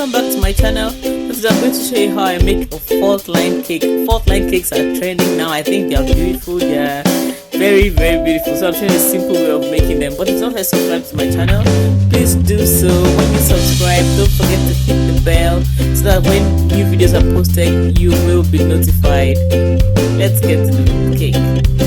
welcome back to my channel. Today I'm going to show you how I make a fault line cake. Fault line cakes are trending now. I think they are beautiful. They are very beautiful. So I'm showing you a simple way of making them. But if you're not subscribed to my channel, please do so. When you subscribe, don't forget to hit the bell so that when new videos are posted, you will be notified. Let's get to the cake.